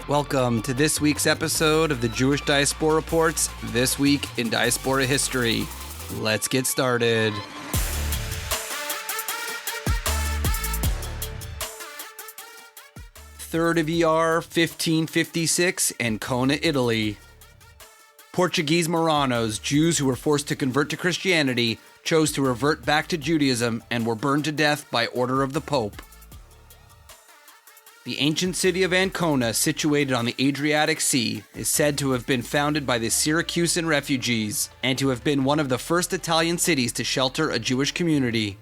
Welcome to this week's episode of the Jewish Diaspora Report's This Week in Diaspora History. Let's get started. Third of Iyar, 1556, Ancona, Italy. Portuguese Marranos, Jews who were forced to convert to Christianity, chose to revert back to Judaism and were burned to death by order of the Pope. The ancient city of Ancona, situated on the Adriatic Sea, is said to have been founded by the Syracusan refugees and to have been one of the first Italian cities to shelter a Jewish community.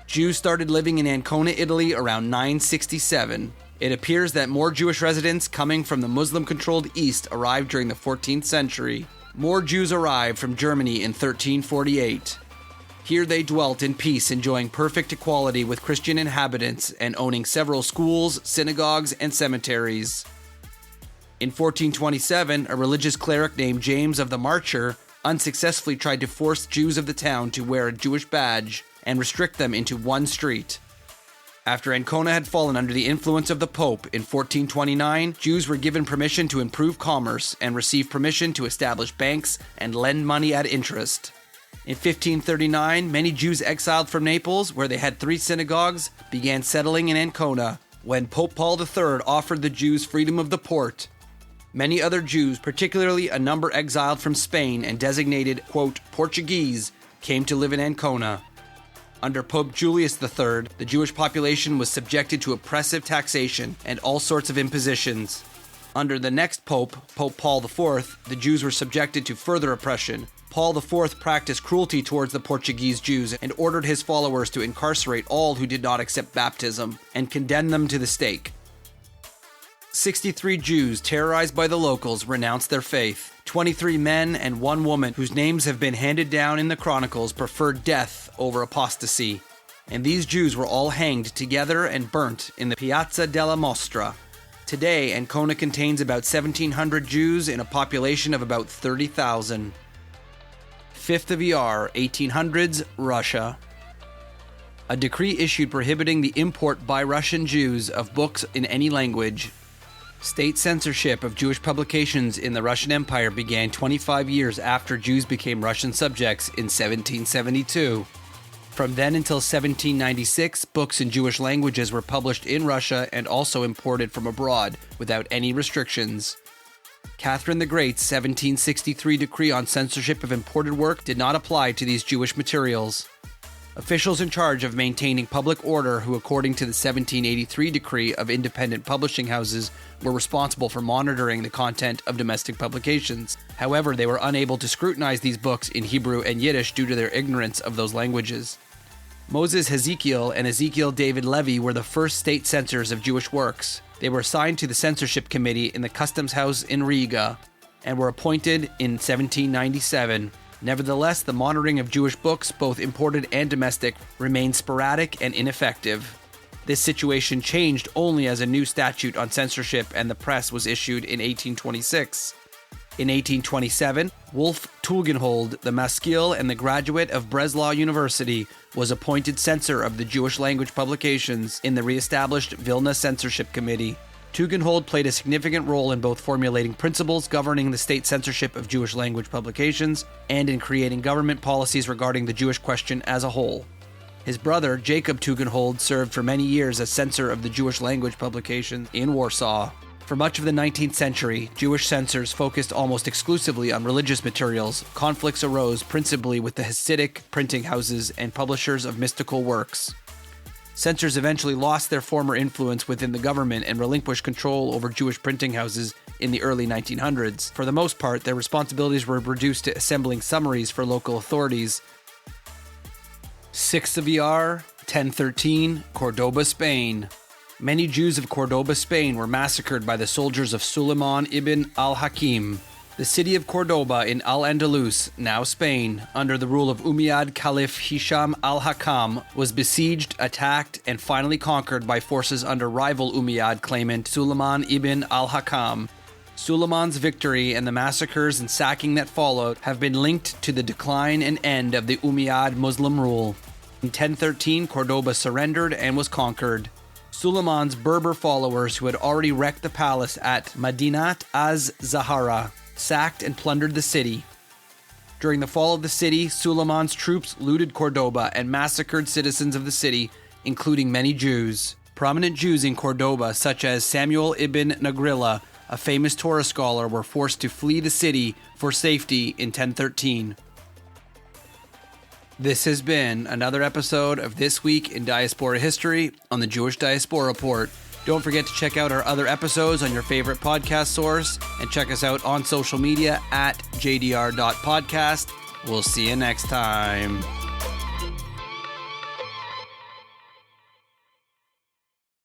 Jews started living in Ancona, Italy around 967. It appears that more Jewish residents coming from the Muslim-controlled East arrived during the 14th century. More Jews arrived from Germany in 1348. Here they dwelt in peace, enjoying perfect equality with Christian inhabitants and owning several schools, synagogues, and cemeteries. In 1427, a religious cleric named James of the Marcher unsuccessfully tried to force Jews of the town to wear a Jewish badge and restrict them into one street. After Ancona had fallen under the influence of the Pope in 1429, Jews were given permission to improve commerce and receive permission to establish banks and lend money at interest. In 1539, many Jews exiled from Naples, where they had 3 synagogues, began settling in Ancona, when Pope Paul III offered the Jews freedom of the port. Many other Jews, particularly a number exiled from Spain and designated, quote, Portuguese, came to live in Ancona. Under Pope Julius III, the Jewish population was subjected to oppressive taxation and all sorts of impositions. Under the next pope, Pope Paul IV, the Jews were subjected to further oppression. Paul IV practiced cruelty towards the Portuguese Jews and ordered his followers to incarcerate all who did not accept baptism and condemn them to the stake. 63 Jews, terrorized by the locals, renounced their faith. 23 men and 1 woman, whose names have been handed down in the chronicles, preferred death over apostasy. And these Jews were all hanged together and burnt in the Piazza della Mostra. Today, Ancona contains about 1,700 Jews in a population of about 30,000. 5th of Iyar, 1800s, Russia. A decree issued prohibiting the import by Russian Jews of books in any language. State censorship of Jewish publications in the Russian Empire began 25 years after Jews became Russian subjects in 1772. From then until 1796, books in Jewish languages were published in Russia and also imported from abroad without any restrictions. Catherine the Great's 1763 decree on censorship of imported work did not apply to these Jewish materials. Officials in charge of maintaining public order, who according to the 1783 decree of independent publishing houses were responsible for monitoring the content of domestic publications. However, they were unable to scrutinize these books in Hebrew and Yiddish due to their ignorance of those languages. Moses Hezekiel and Ezekiel David Levy were the first state censors of Jewish works. They were assigned to the censorship committee in the Customs House in Riga and were appointed in 1797. Nevertheless, the monitoring of Jewish books, both imported and domestic, remained sporadic and ineffective. This situation changed only as a new statute on censorship and the press was issued in 1826. In 1827, Wolf Tugendhold, the maskil and the graduate of Breslau University, was appointed censor of the Jewish language publications in the re-established Vilna Censorship Committee. Tugendhold played a significant role in both formulating principles governing the state censorship of Jewish language publications and in creating government policies regarding the Jewish question as a whole. His brother, Jacob Tugendhold, served for many years as censor of the Jewish language publications in Warsaw. For much of the 19th century, Jewish censors focused almost exclusively on religious materials. Conflicts arose principally with the Hasidic printing houses and publishers of mystical works. Censors eventually lost their former influence within the government and relinquished control over Jewish printing houses in the early 1900s. For the most part, their responsibilities were reduced to assembling summaries for local authorities. 6th of Iyar, 1013, Cordoba, Spain. Many Jews of Cordoba, Spain were massacred by the soldiers of Suleiman ibn al-Hakim. The city of Cordoba in Al-Andalus, now Spain, under the rule of Umayyad Caliph Hisham al-Hakam, was besieged, attacked, and finally conquered by forces under rival Umayyad claimant Suleiman ibn al-Hakam. Suleiman's victory and the massacres and sacking that followed have been linked to the decline and end of the Umayyad Muslim rule. In 1013, Cordoba surrendered and was conquered. Suleiman's Berber followers, who had already wrecked the palace at Madinat az-Zahara, sacked and plundered the city. During the fall of the city, Suleiman's troops looted Cordoba and massacred citizens of the city, including many Jews. Prominent Jews in Cordoba, such as Samuel ibn Nagrilla, a famous Torah scholar, were forced to flee the city for safety in 1013. This has been another episode of This Week in Diaspora History on the Jewish Diaspora Report. Don't forget to check out our other episodes on your favorite podcast source and check us out on social media at jdr.podcast. We'll see you next time.